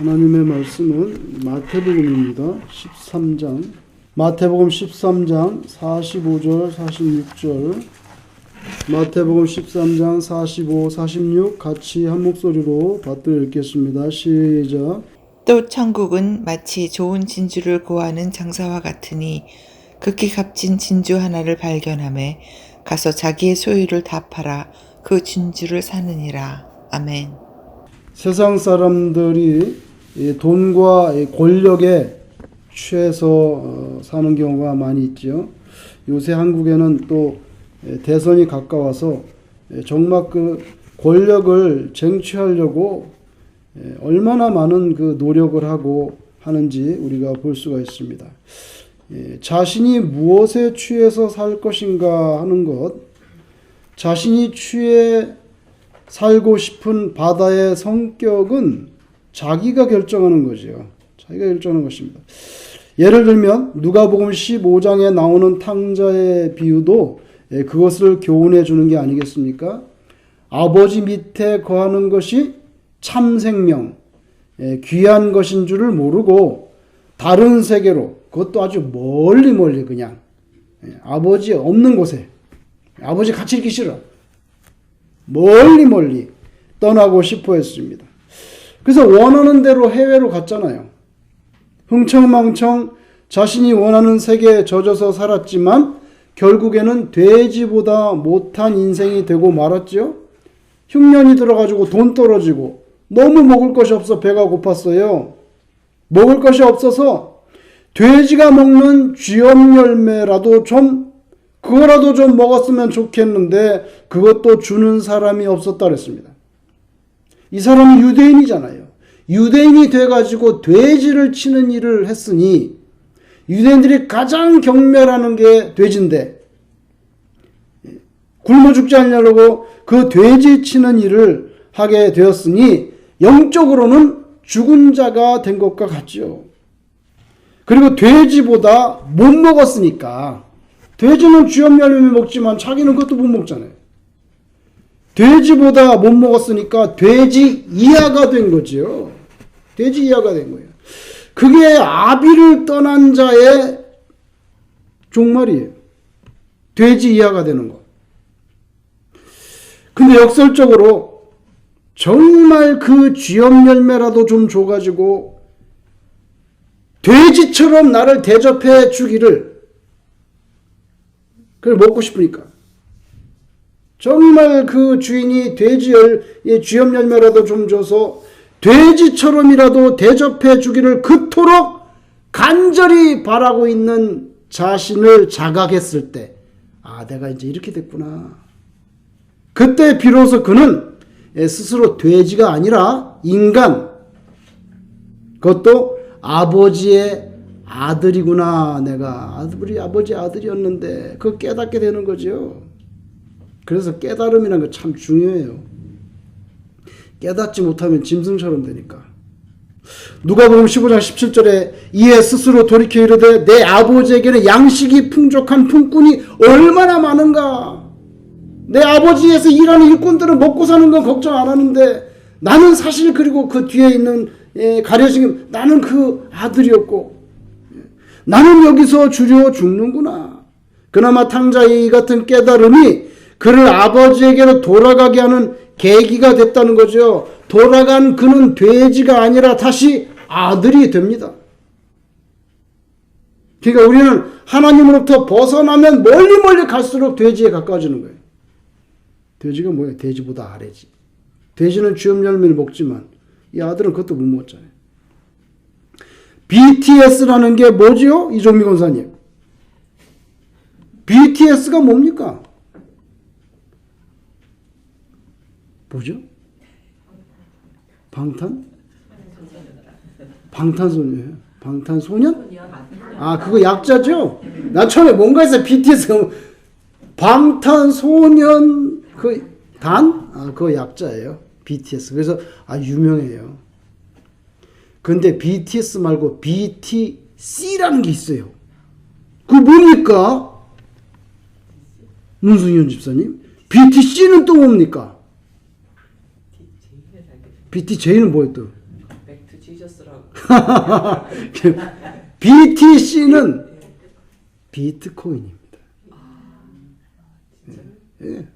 하나님의 말씀은 마태복음입니다. 13장. 마태복음 13장 45절, 46절. 마태복음 13장 45, 46 같이 한 목소리로 받들어 읽겠습니다. 시작. 또 천국은 마치 좋은 진주를 구하는 장사와 같으니 극히 값진 진주 하나를 발견하매 가서 자기의 소유를 다 팔아 그 진주를 사느니라. 아멘. 세상 사람들이 돈과 권력에 취해서 사는 경우가 많이 있죠. 요새 한국에는 또 대선이 가까워서 정말 그 권력을 쟁취하려고 얼마나 많은 그 노력을 하고 하는지 우리가 볼 수가 있습니다. 자신이 무엇에 취해서 살 것인가 하는 것, 자신이 취해 살고 싶은 바다의 성격은 자기가 결정하는 거죠. 자기가 결정하는 것입니다. 예를 들면 누가복음 15장에 나오는 탕자의 비유도 그것을 교훈해 주는 게 아니겠습니까? 아버지 밑에 거하는 것이 참 생명, 귀한 것인 줄을 모르고 다른 세계로, 그것도 아주 멀리 그냥 아버지 없는 곳에, 아버지 같이 있기 싫어, 멀리 떠나고 싶어 했습니다. 그래서 원하는 대로 해외로 갔잖아요. 흥청망청 자신이 원하는 세계에 젖어서 살았지만 결국에는 돼지보다 못한 인생이 되고 말았죠. 흉년이 들어가지고 돈 떨어지고 너무 먹을 것이 없어 배가 고팠어요. 먹을 것이 없어서 돼지가 먹는 쥐엄 열매라도 그거라도 좀 먹었으면 좋겠는데 그것도 주는 사람이 없었다 그랬습니다. 이 사람은 유대인이잖아요. 유대인이 돼가지고 돼지를 치는 일을 했으니 유대인들이 가장 경멸하는 게 돼지인데 굶어 죽지 않으려고 그 돼지 치는 일을 하게 되었으니 영적으로는 죽은 자가 된 것과 같죠. 그리고 돼지보다 못 먹었으니까, 돼지는 쥐엄 열매 먹지만 자기는 그것도 못 먹잖아요. 돼지보다 못 먹었으니까 돼지 이하가 된 거죠. 돼지 이하가 된 거예요. 그게 아비를 떠난 자의 종말이에요. 돼지 이하가 되는 거. 근데 역설적으로 정말 그 쥐엄 열매라도 좀 줘가지고 돼지처럼 나를 대접해 주기를, 그걸 먹고 싶으니까 정말 그 주인이 돼지의 쥐엄 열매라도 좀 줘서 돼지처럼이라도 대접해 주기를 그토록 간절히 바라고 있는 자신을 자각했을 때, 아, 내가 이제 이렇게 됐구나. 그때 비로소 그는 스스로 돼지가 아니라 인간, 그것도 아버지의 아들이구나. 내가 우리 아버지 아들이었는데 그거 깨닫게 되는 거죠. 그래서 깨달음이라는 거 참 중요해요. 깨닫지 못하면 짐승처럼 되니까. 누가복음 15장 17절에 이에 스스로 돌이켜 이르되 내 아버지에게는 양식이 풍족한 품꾼이 얼마나 많은가. 내 아버지에서 일하는 일꾼들은 먹고 사는 건 걱정 안 하는데 나는 사실, 그리고 그 뒤에 있는 가려진, 나는 그 아들이었고 나는 여기서 주려 죽는구나. 그나마 탕자 이 같은 깨달음이 그를 아버지에게로 돌아가게 하는 계기가 됐다는 거죠. 돌아간 그는 돼지가 아니라 다시 아들이 됩니다. 그러니까 우리는 하나님으로부터 벗어나면 멀리 갈수록 돼지에 가까워지는 거예요. 돼지가 뭐예요? 돼지보다 아래지. 돼지는 쥐엄 열매를 먹지만 이 아들은 그것도 못 먹었잖아요. BTS라는 게 뭐지요? 이종미 권사님. BTS가 뭡니까? 뭐죠? 방탄소년이에요. 방탄소년? 아, 그거 약자죠? 나 처음에 뭔가 해서 BTS가 방탄소년 그거 약자예요. BTS. 그래서 유명해요. 근데 BTS 말고 BTC라는 게 있어요. 그거 뭡니까? 문승현 집사님? BTC는 또 뭡니까? BTJ는 뭐예요 또? 오셨으라고. BTC는 비트코인입니다. 예.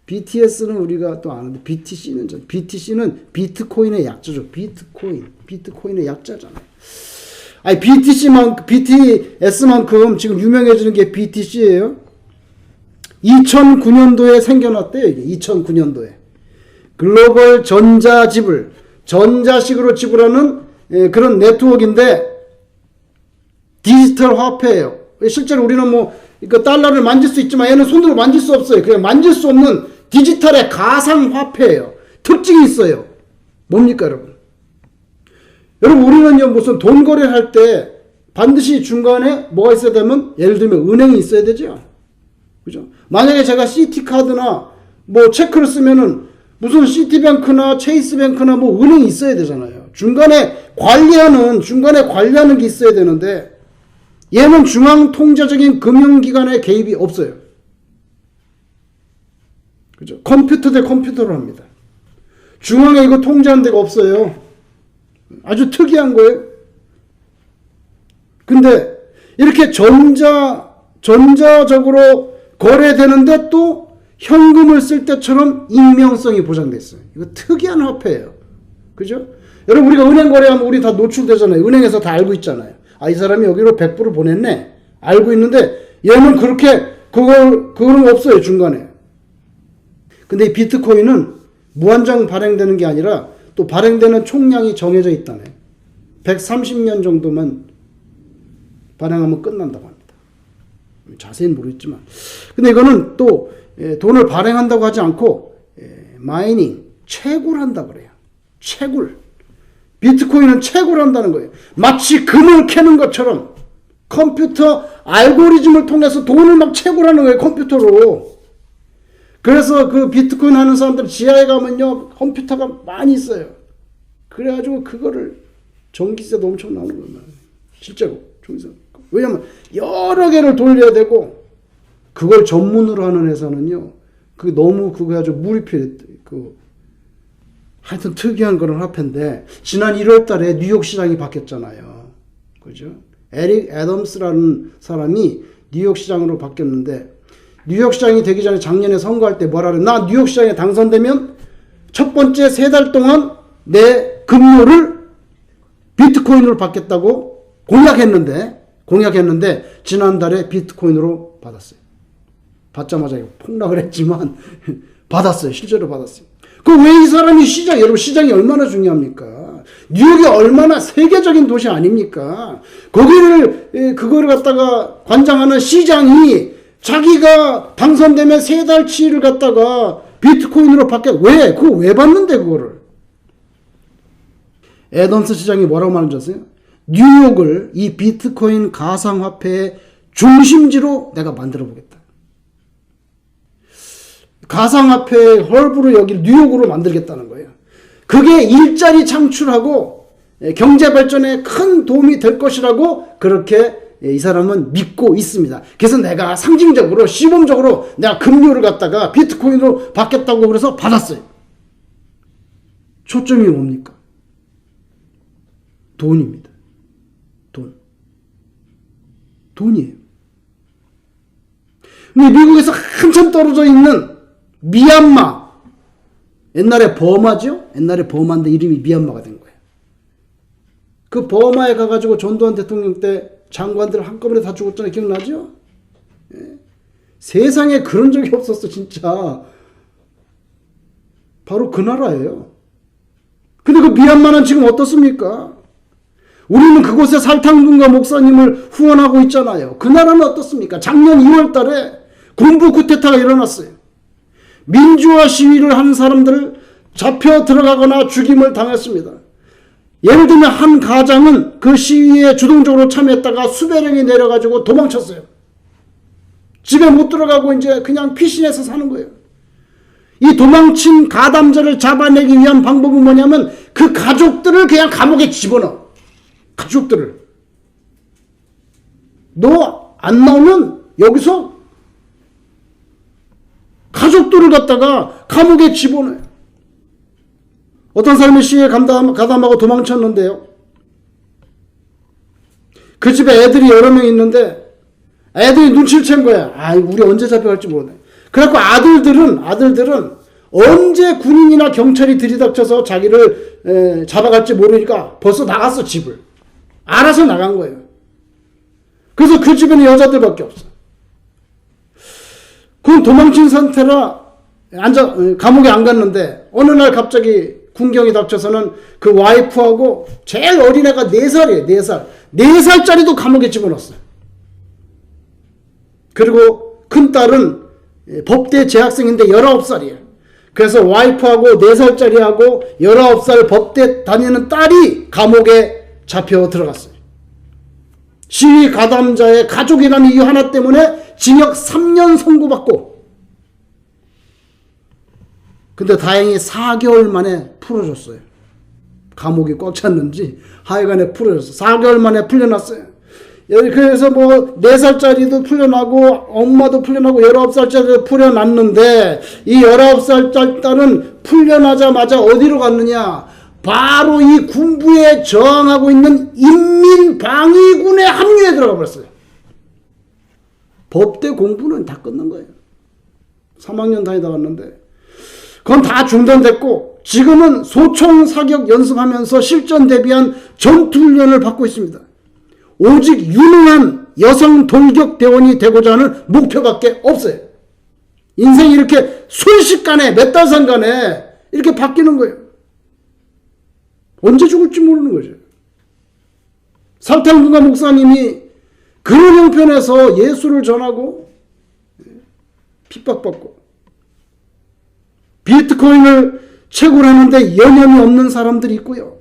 BTS는 우리가 또 아는데 BTC는 비트코인의 약자죠. 비트코인의 약자잖아요. 아니 BTS만큼 지금 유명해지는 게 BTC예요. 2009년도에 생겨났대요. 이게 2009년도에 글로벌 전자지불, 전자식으로 지불하는 그런 네트워크인데 디지털 화폐예요. 실제로 우리는 뭐 그 달러를 만질 수 있지만 얘는 손으로 만질 수 없어요. 그냥 만질 수 없는 디지털의 가상 화폐예요. 특징이 있어요. 뭡니까, 여러분? 여러분, 우리는요 무슨 돈 거래를 할 때 반드시 중간에 뭐가 있어야 되면, 예를 들면 은행이 있어야 되죠. 그죠? 만약에 제가 시티카드나 뭐 체크를 쓰면은 무슨 시티뱅크나 체이스뱅크나 뭐 은행이 있어야 되잖아요. 중간에 관리하는 게 있어야 되는데, 얘는 중앙 통제적인 금융기관의 개입이 없어요. 그죠? 컴퓨터 대 컴퓨터로 합니다. 중앙에 이거 통제하는 데가 없어요. 아주 특이한 거예요. 근데 이렇게 전자적으로 거래되는데 또 현금을 쓸 때처럼 익명성이 보장돼 있어요. 이거 특이한 화폐예요. 그죠? 여러분, 우리가 은행 거래하면 우리 다 노출되잖아요. 은행에서 다 알고 있잖아요. 아, 이 사람이 여기로 100불을 보냈네. 알고 있는데 얘는 그렇게 그건 없어요, 중간에. 근데 이 비트코인은 무한정 발행되는 게 아니라 또 발행되는 총량이 정해져 있다네. 130년 정도만 발행하면 끝난다고 합니다. 자세히는 모르겠지만. 근데 이거는 또 돈을 발행한다고 하지 않고 마이닝, 채굴 한다고 그래요. 채굴. 비트코인은 채굴 한다는 거예요. 마치 금을 캐는 것처럼 컴퓨터 알고리즘을 통해서 돈을 막 채굴하는 거예요, 컴퓨터로. 그래서 그 비트코인 하는 사람들 지하에 가면요, 컴퓨터가 많이 있어요. 그래가지고 그거를 전기세도 엄청 나오는 거예요. 실제로. 왜냐면 여러 개를 돌려야 되고, 그걸 전문으로 하는 회사는요, 너무 그거 가지고 몰입해, 하여튼 특이한 그런 화폐인데, 지난 1월 달에 뉴욕 시장이 바뀌었잖아요. 그죠? 에릭 애덤스라는 사람이 뉴욕 시장으로 바뀌었는데, 뉴욕 시장이 되기 전에 작년에 선거할 때 뭐라 그래? 나 뉴욕 시장에 당선되면 첫 번째 3달 동안 내 급료를 비트코인으로 받겠다고 공약했는데, 지난달에 비트코인으로 받았어요. 받자마자 폭락을 했지만, 받았어요. 실제로 받았어요. 왜 이 사람이 여러분, 시장이 얼마나 중요합니까? 뉴욕이 얼마나 세계적인 도시 아닙니까? 그거를 갖다가 관장하는 시장이 자기가 당선되면 3달치를 갖다가 비트코인으로 그거 왜 받는데, 그거를? 애덤스 시장이 뭐라고 말하는지 아세요? 뉴욕을 이 비트코인 가상화폐의 중심지로 내가 만들어 보겠다. 가상화폐의 헐브로 여기를 뉴욕으로 만들겠다는 거예요. 그게 일자리 창출하고 경제 발전에 큰 도움이 될 것이라고 그렇게 이 사람은 믿고 있습니다. 그래서 내가 상징적으로, 시범적으로 내가 급료를 갖다가 비트코인으로 받겠다고 그래서 받았어요. 초점이 뭡니까? 돈입니다. 돈이에요. 근데 미국에서 한참 떨어져 있는 미얀마, 옛날에 버마죠? 옛날에 버마인데 이름이 미얀마가 된 거예요. 그 버마에 가가지고 전두환 대통령 때 장관들 한꺼번에 다 죽었잖아요. 기억나죠? 예. 세상에 그런 적이 없었어, 진짜. 바로 그 나라예요. 근데 그 미얀마는 지금 어떻습니까? 우리는 그곳에 살탕군과 목사님을 후원하고 있잖아요. 그 나라는 어떻습니까? 작년 2월 달에 군부 쿠데타가 일어났어요. 민주화 시위를 하는 사람들을 잡혀 들어가거나 죽임을 당했습니다. 예를 들면 한 가장은 그 시위에 주동적으로 참여했다가 수배령이 내려가지고 도망쳤어요. 집에 못 들어가고 이제 그냥 피신해서 사는 거예요. 이 도망친 가담자를 잡아내기 위한 방법은 뭐냐면 그 가족들을 그냥 감옥에 집어넣어. 가족들을. 너 안 나오면 여기서 가족들을 갖다가 감옥에 집어넣어요. 어떤 사람이 시위에 가담하고 도망쳤는데요. 그 집에 애들이 여러 명 있는데 애들이 눈치를 챈 거야. 아, 우리 언제 잡혀갈지 모르네. 그래갖고 아들들은 언제 군인이나 경찰이 들이닥쳐서 자기를 잡아갈지 모르니까 벌써 나갔어, 집을. 알아서 나간 거예요. 그래서 그 집에는 여자들밖에 없어. 그건 도망친 상태라 감옥에 안 갔는데 어느 날 갑자기 군경이 닥쳐서는 그 와이프하고 제일 어린 애가 4살이에요. 4살. 4살짜리도 감옥에 집어넣었어요. 그리고 큰딸은 법대 재학생인데 19살이에요. 그래서 와이프하고 4살짜리하고 19살 법대 다니는 딸이 감옥에 잡혀 들어갔어요. 시위 가담자의 가족이라는 이유 하나 때문에 징역 3년 선고받고, 근데 다행히 4개월 만에 풀어줬어요. 감옥이 꽉 찼는지 하여간에 풀어줬어. 4개월 만에 풀려났어요. 그래서 뭐 4살짜리도 풀려나고 엄마도 풀려나고 19살짜리도 풀려났는데, 이 19살짜리 딸은 풀려나자마자 어디로 갔느냐, 바로 이 군부에 저항하고 있는 인민방위군에 합류해 들어가 버렸어요. 법대 공부는 다 끝난 거예요. 3학년 다니다 왔는데 그건 다 중단됐고, 지금은 소총 사격 연습하면서 실전 대비한 전투훈련을 받고 있습니다. 오직 유능한 여성 돌격 대원이 되고자 하는 목표밖에 없어요. 인생이 이렇게 순식간에 몇 달 산간에 이렇게 바뀌는 거예요. 언제 죽을지 모르는 거죠. 살탕군가 목사님이 그런 형편에서 예수를 전하고 핍박받고 비트코인을 채굴하는데 여념이 없는 사람들이 있고요.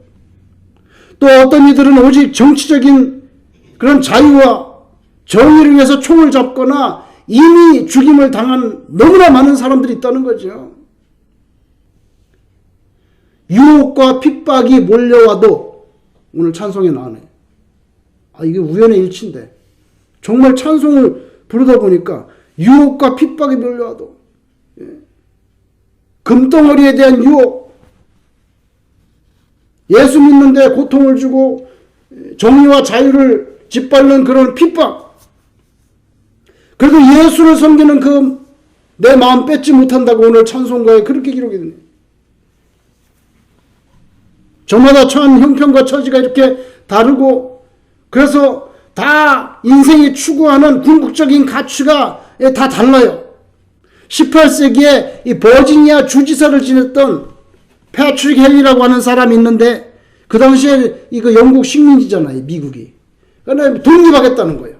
또 어떤 이들은 오직 정치적인 그런 자유와 정의를 위해서 총을 잡거나 이미 죽임을 당한 너무나 많은 사람들이 있다는 거죠. 유혹과 핍박이 몰려와도, 오늘 찬송에 나오네. 이게 우연의 일치인데 정말 찬송을 부르다 보니까 유혹과 핍박이 몰려와도, 금덩어리에 대한 유혹, 예수 믿는데 고통을 주고 정의와 자유를 짓밟는 그런 핍박, 그래도 예수를 섬기는 그 내 마음 뺏지 못한다고 오늘 찬송가에 그렇게 기록이 되네. 저마다 처한 형편과 처지가 이렇게 다르고, 그래서 다 인생이 추구하는 궁극적인 가치가 다 달라요. 18세기에 이 버지니아 주지사를 지냈던 패트릭 헨리라고 하는 사람이 있는데, 그 당시에 이거 영국 식민지잖아요, 미국이. 그러니까 독립하겠다는 거예요.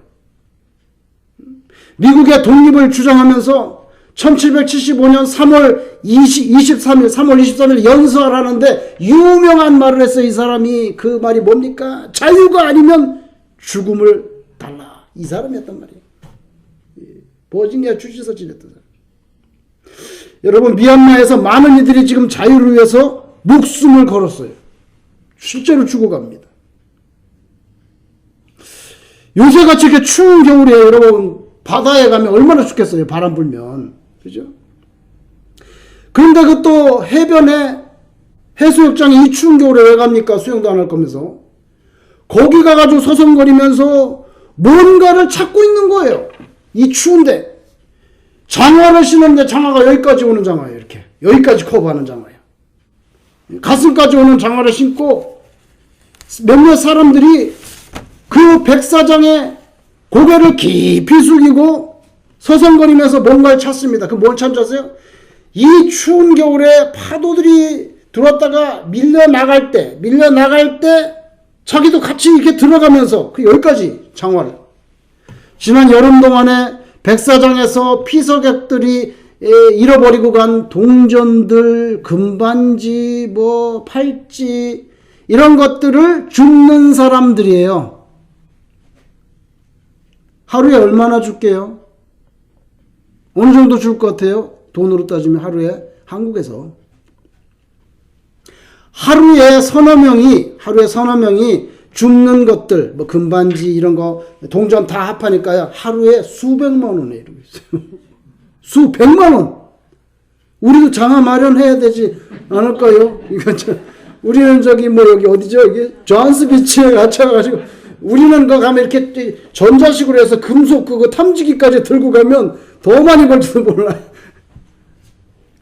미국의 독립을 주장하면서 1775년 3월 23일 연설을 하는데 유명한 말을 했어요. 이 사람이. 그 말이 뭡니까? 자유가 아니면 죽음을 달라. 이 사람이었단 말이에요. 버지니아 주지사 지냈던 사람. 여러분, 미얀마에서 많은 이들이 지금 자유를 위해서 목숨을 걸었어요. 실제로 죽어갑니다. 요새같이 이렇게 추운 겨울에 여러분 바다에 가면 얼마나 춥겠어요. 바람 불면. 그죠? 그런데 그 또 해변에 해수욕장에 이 추운 겨울에 왜 갑니까? 수영도 안 할 거면서. 거기 가가지고 서성거리면서 뭔가를 찾고 있는 거예요. 이 추운데. 장화를 신었는데 장화가 여기까지 오는 장화예요. 이렇게. 여기까지 커버하는 장화예요. 가슴까지 오는 장화를 신고 몇몇 사람들이 그 백사장에 고개를 깊이 숙이고 서성거리면서 뭔가를 찾습니다. 그 뭘 찾는지 아세요? 이 추운 겨울에 파도들이 들어왔다가 밀려나갈 때 자기도 같이 이렇게 들어가면서 그 여기까지 장화를. 지난 여름 동안에 백사장에서 피서객들이 잃어버리고 간 동전들, 금반지, 팔찌, 이런 것들을 줍는 사람들이에요. 하루에 얼마나 줄게요? 어느 정도 줄 것 같아요? 돈으로 따지면 하루에, 한국에서. 하루에 서너 명이 줍는 것들, 금반지 이런 거, 동전 다 합하니까요. 하루에 수백만 원에 이러고 있어요. 수백만 원! 우리도 장화 마련해야 되지 않을까요? 우리는 저기 뭐 여기 어디죠? 이게 존스 비치에 갇혀가지고 우리는 거 가면 이렇게 전자식으로 해서 금속 그거 탐지기까지 들고 가면 더 많이 벌지도 몰라요.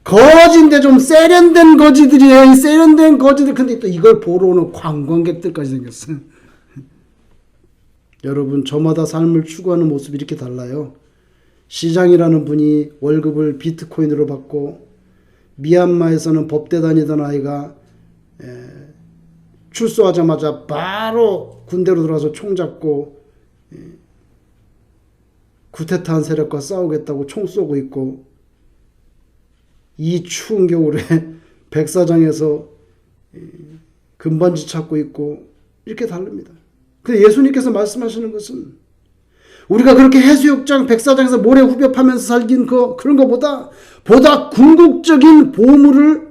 거지인데 좀 세련된 거지들이에요. 이 세련된 거지들. 근데 또 이걸 보러 오는 관광객들까지 생겼어요. 여러분, 저마다 삶을 추구하는 모습이 이렇게 달라요. 시장이라는 분이 월급을 비트코인으로 받고, 미얀마에서는 법대 다니던 아이가 출소하자마자 바로 군대로 들어와서 총 잡고 쿠데타한 세력과 싸우겠다고 총 쏘고 있고, 이 추운 겨울에 백사장에서 금반지 찾고 있고, 이렇게 다릅니다. 근데 예수님께서 말씀하시는 것은 우리가 그렇게 해수욕장 백사장에서 모래 후벼파면서 살긴 그런 것보다 보다 궁극적인 보물을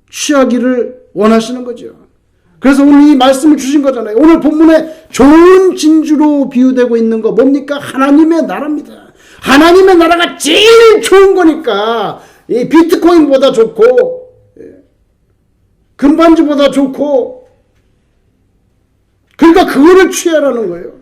취하기를 원하시는 거죠. 그래서 오늘 이 말씀을 주신 거잖아요. 오늘 본문에 좋은 진주로 비유되고 있는 거 뭡니까? 하나님의 나라입니다. 하나님의 나라가 제일 좋은 거니까 이 비트코인보다 좋고 금반지보다 좋고, 그러니까 그거를 취하라는 거예요.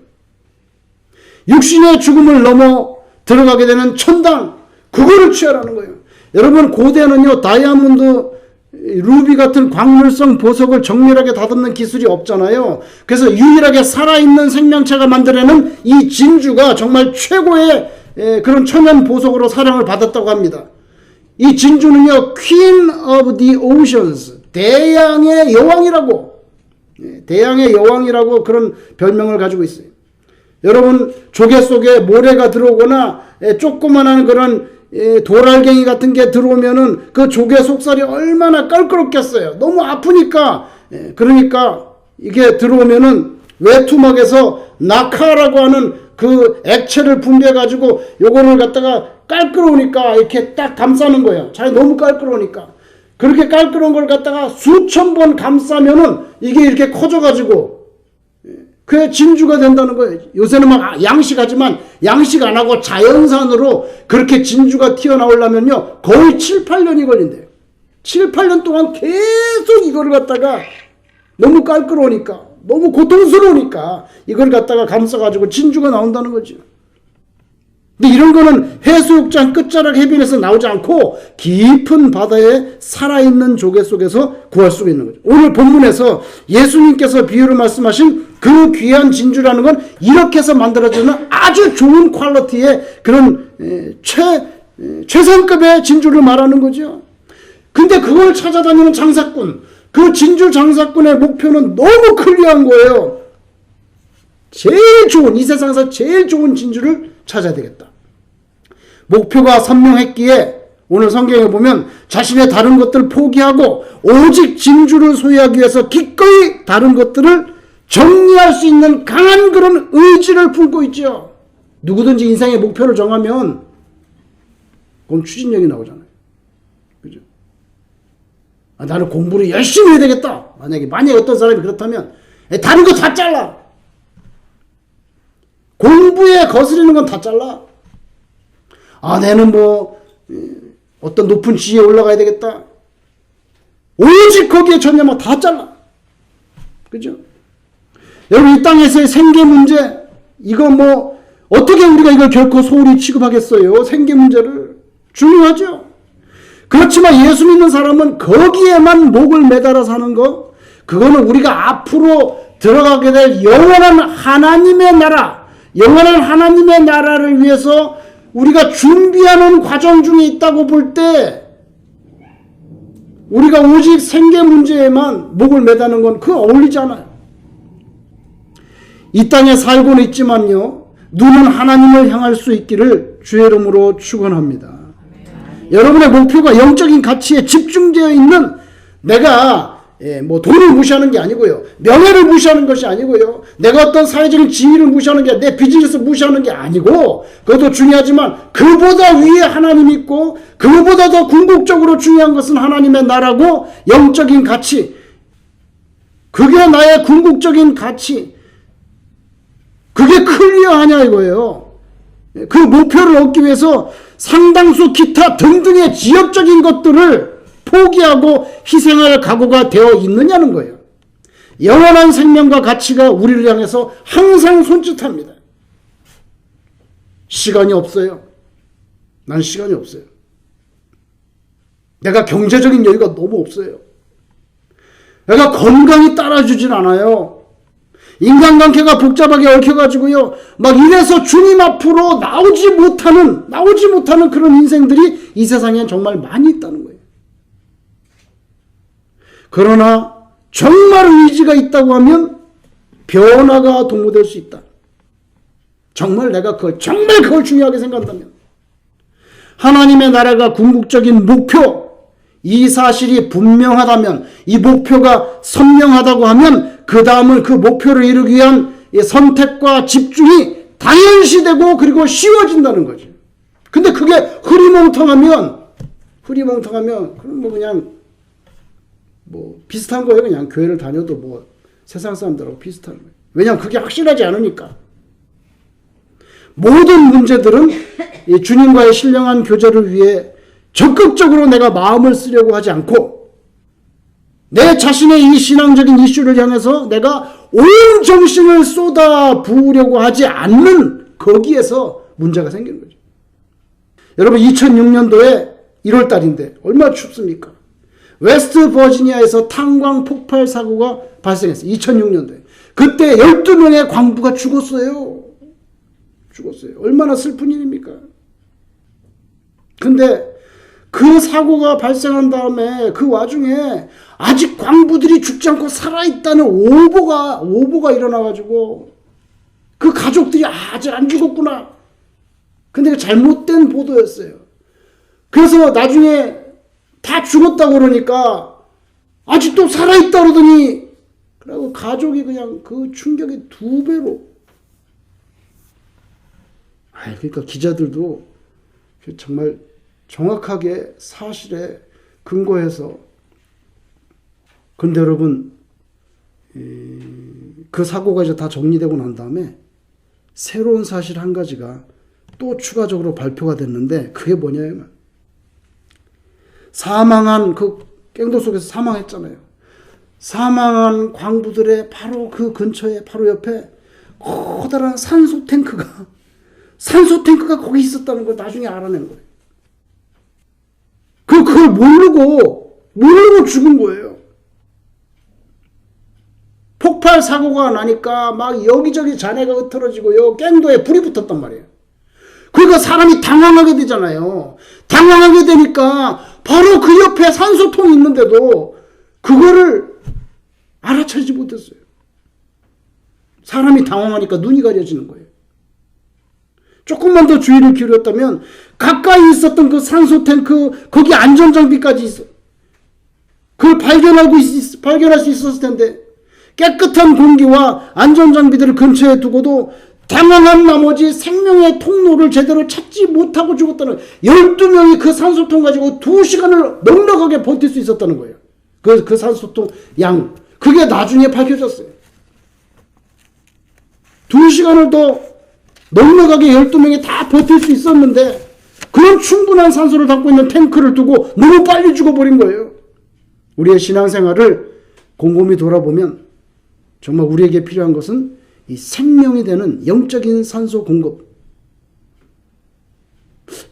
육신의 죽음을 넘어 들어가게 되는 천당, 그거를 취하라는 거예요. 여러분, 고대는요 다이아몬드, 루비 같은 광물성 보석을 정밀하게 다듬는 기술이 없잖아요. 그래서 유일하게 살아있는 생명체가 만들어내는 이 진주가 정말 최고의 그런 천연 보석으로 사랑을 받았다고 합니다. 이 진주는요 Queen of the Oceans, 대양의 여왕이라고 그런 별명을 가지고 있어요. 여러분, 조개 속에 모래가 들어오거나 조그만한 그런 도랄갱이 같은 게 들어오면은 그 조개 속살이 얼마나 깔끔했겠어요. 너무 아프니까. 그러니까 이게 들어오면은 외투막에서 나카라고 하는 그 액체를 분비해 가지고 요거를 갖다가 깔끔하니까 이렇게 딱 감싸는 거예요. 잘 너무 깔끔하니까. 그렇게 깔끔한 걸 갖다가 수천 번 감싸면은 이게 이렇게 커져가지고 그게 진주가 된다는 거예요. 요새는 막 양식하지만 양식 안 하고 자연산으로 그렇게 진주가 튀어나오려면요 거의 7, 8년이 걸린대요. 7, 8년 동안 계속 이거를 갖다가 너무 깔끔하니까, 너무 고통스러우니까 이걸 갖다가 감싸가지고 진주가 나온다는 거죠. 근데 이런 거는 해수욕장 끝자락 해변에서 나오지 않고 깊은 바다에 살아있는 조개 속에서 구할 수가 있는 거죠. 오늘 본문에서 예수님께서 비유로 말씀하신 그 귀한 진주라는 건 이렇게 해서 만들어지는 아주 좋은 퀄리티의 그런 최상급의 진주를 말하는 거죠. 근데 그걸 찾아다니는 장사꾼, 그 진주 장사꾼의 목표는 너무 클리어한 거예요. 이 세상에서 제일 좋은 진주를 찾아야 되겠다. 목표가 선명했기에 오늘 성경에 보면 자신의 다른 것들을 포기하고 오직 진주를 소유하기 위해서 기꺼이 다른 것들을 정리할 수 있는 강한 그런 의지를 품고 있죠. 누구든지 인생의 목표를 정하면 그럼 추진력이 나오잖아요. 그죠? 나는 공부를 열심히 해야 되겠다. 만약에 어떤 사람이 그렇다면 다른 거 다 잘라. 공부에 거스르는 건 다 잘라. 나는 어떤 높은 지위에 올라가야 되겠다. 오직 거기에 전념하고 다 잘라. 그죠? 여러분, 이 땅에서의 생계 문제, 이거 어떻게 우리가 이걸 결코 소홀히 취급하겠어요? 생계 문제를. 중요하죠? 그렇지만 예수 믿는 사람은 거기에만 목을 매달아 사는 거, 그거는 우리가 앞으로 들어가게 될 영원한 하나님의 나라를 위해서 우리가 준비하는 과정 중에 있다고 볼 때, 우리가 오직 생계 문제에만 목을 매다는 건 그거 어울리지 않아요. 이 땅에 살고는 있지만요, 눈은 하나님을 향할 수 있기를 주의 이름으로 축원합니다. 여러분의 목표가 영적인 가치에 집중되어 있는, 내가 돈을 무시하는 게 아니고요, 명예를 무시하는 것이 아니고요, 내가 어떤 사회적인 지위를 무시하는 게, 내 비즈니스 무시하는 게 아니고, 그것도 중요하지만 그보다 위에 하나님이 있고 그보다 더 궁극적으로 중요한 것은 하나님의 나라고 영적인 가치, 그게 나의 궁극적인 가치, 그게 클리어하냐 이거예요. 그 목표를 얻기 위해서 상당수 기타 등등의 지역적인 것들을 포기하고 희생할 각오가 되어 있느냐는 거예요. 영원한 생명과 가치가 우리를 향해서 항상 손짓합니다. 시간이 없어요. 난 시간이 없어요. 내가 경제적인 여유가 너무 없어요. 내가 건강이 따라주질 않아요. 인간관계가 복잡하게 얽혀가지고요. 막 이래서 주님 앞으로 나오지 못하는 그런 인생들이 이 세상에 정말 많이 있다는 거예요. 그러나 정말 의지가 있다고 하면 변화가 도모될 수 있다. 정말 내가 정말 그걸 중요하게 생각한다면 하나님의 나라가 궁극적인 목표, 이 사실이 분명하다면, 이 목표가 선명하다고 하면 그 다음은 그 목표를 이루기 위한 선택과 집중이 당연시되고 그리고 쉬워진다는 거죠. 근데 그게 흐리멍텅하면 그럼 그냥 비슷한 거예요. 그냥 교회를 다녀도 세상 사람들하고 비슷한 거예요. 왜냐하면 그게 확실하지 않으니까. 모든 문제들은 이 주님과의 신령한 교제를 위해 적극적으로 내가 마음을 쓰려고 하지 않고 내 자신의 이 신앙적인 이슈를 향해서 내가 온 정신을 쏟아 부으려고 하지 않는 거기에서 문제가 생기는 거죠. 여러분 2006년도에 1월달인데 얼마나 춥습니까? 웨스트 버지니아에서 탄광 폭발 사고가 발생했어요. 2006년도에. 그때 12명의 광부가 죽었어요. 얼마나 슬픈 일입니까? 근데 그 사고가 발생한 다음에 그 와중에 아직 광부들이 죽지 않고 살아있다는 오보가 일어나가지고 그 가족들이 아직 안 죽었구나. 근데 잘못된 보도였어요. 그래서 나중에 다 죽었다고 그러니까 아직도 살아있다 그러더니 그리고 가족이 그냥 그 충격이 2배로. 그러니까 기자들도 정말 정확하게 사실에 근거해서. 근데 여러분 그 사고가 이제 다 정리되고 난 다음에 새로운 사실 한 가지가 또 추가적으로 발표가 됐는데 그게 뭐냐면 사망한 그 갱도 속에서 사망했잖아요. 사망한 광부들의 바로 그 근처에 바로 옆에 커다란 산소 탱크가 거기 있었다는 걸 나중에 알아낸 거예요. 그걸 모르고 죽은 거예요. 폭발 사고가 나니까 막 여기저기 잔해가 흩어지고요. 갱도에 불이 붙었단 말이에요. 그러니까 사람이 당황하게 되잖아요. 당황하게 되니까 바로 그 옆에 산소통이 있는데도 그거를 알아차리지 못했어요. 사람이 당황하니까 눈이 가려지는 거예요. 조금만 더 주의를 기울였다면 가까이 있었던 그 산소 탱크 거기 안전장비까지 있어. 그걸 발견할 수 있었을 텐데 깨끗한 공기와 안전장비들을 근처에 두고도 당황한 나머지 생명의 통로를 제대로 찾지 못하고 죽었다는 12명이 그 산소통 가지고 2시간을 넉넉하게 버틸 수 있었다는 거예요. 그 산소통 양. 그게 나중에 밝혀졌어요. 2시간을 더 넉넉하게 12명이 다 버틸 수 있었는데 그런 충분한 산소를 담고 있는 탱크를 두고 너무 빨리 죽어버린 거예요. 우리의 신앙생활을 곰곰이 돌아보면 정말 우리에게 필요한 것은 이 생명이 되는 영적인 산소 공급.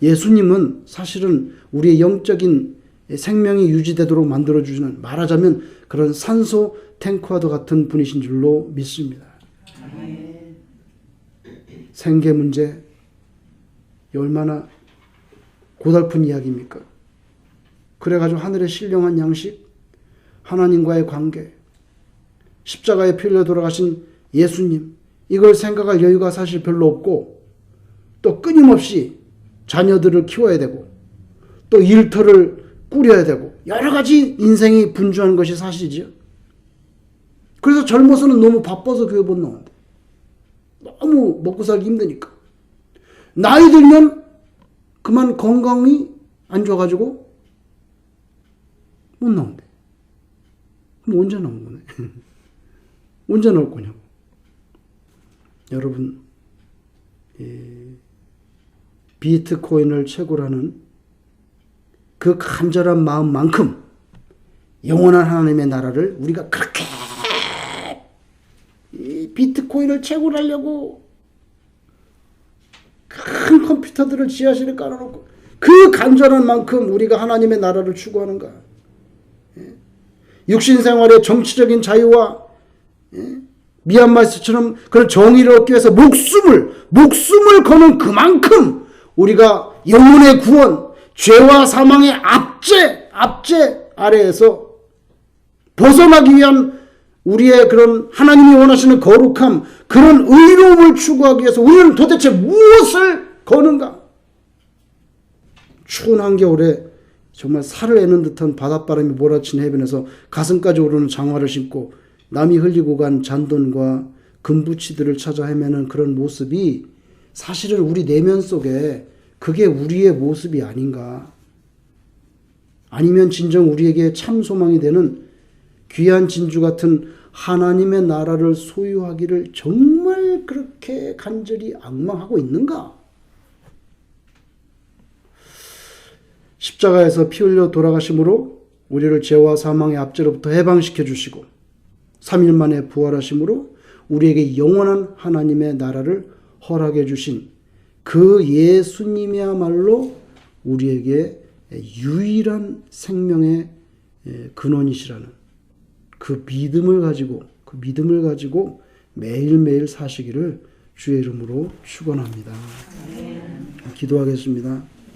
예수님은 사실은 우리의 영적인 생명이 유지되도록 만들어주시는, 말하자면 그런 산소 탱크와도 같은 분이신 줄로 믿습니다. 생계 문제 얼마나 고달픈 이야기입니까? 그래가지고 하늘의 신령한 양식, 하나님과의 관계, 십자가에 피 흘려 돌아가신 예수님, 이걸 생각할 여유가 사실 별로 없고 또 끊임없이 자녀들을 키워야 되고 또 일터를 꾸려야 되고 여러 가지 인생이 분주한 것이 사실이죠. 그래서 젊어서는 너무 바빠서 교회 못 나온다. 너무 먹고 살기 힘드니까. 나이 들면 그만 건강이 안 좋아가지고 못 나온대. 그럼 언제 나온 거네? 언제 나올 거냐고. 여러분, 비트코인을 채굴하는 그 간절한 마음만큼 영원한 하나님의 나라를 우리가 그렇게 이 비트코인을 채굴하려고 큰 컴퓨터들을 지하실에 깔아놓고 그 간절한 만큼 우리가 하나님의 나라를 추구하는가. 육신생활의 정치적인 자유와 미얀마에서처럼 그런 정의를 얻기 위해서 목숨을 거는 그만큼 우리가 영혼의 구원, 죄와 사망의 압제 아래에서 벗어나기 위한 우리의 그런 하나님이 원하시는 거룩함, 그런 의로움을 추구하기 위해서 우리는 도대체 무엇을 거는가? 추운 한겨울에 정말 살을 애는 듯한 바닷바람이 몰아친 해변에서 가슴까지 오르는 장화를 신고 남이 흘리고 간 잔돈과 금부치들을 찾아 헤매는 그런 모습이 사실은 우리 내면 속에 그게 우리의 모습이 아닌가. 아니면 진정 우리에게 참 소망이 되는 귀한 진주 같은 하나님의 나라를 소유하기를 정말 그렇게 간절히 앙망하고 있는가? 십자가에서 피 흘려 돌아가심으로 우리를 죄와 사망의 압제로부터 해방시켜 주시고 3일 만에 부활하심으로 우리에게 영원한 하나님의 나라를 허락해 주신 그 예수님이야말로 우리에게 유일한 생명의 근원이시라는 그 믿음을 가지고 매일매일 사시기를 주의 이름으로 축원합니다. 기도하겠습니다.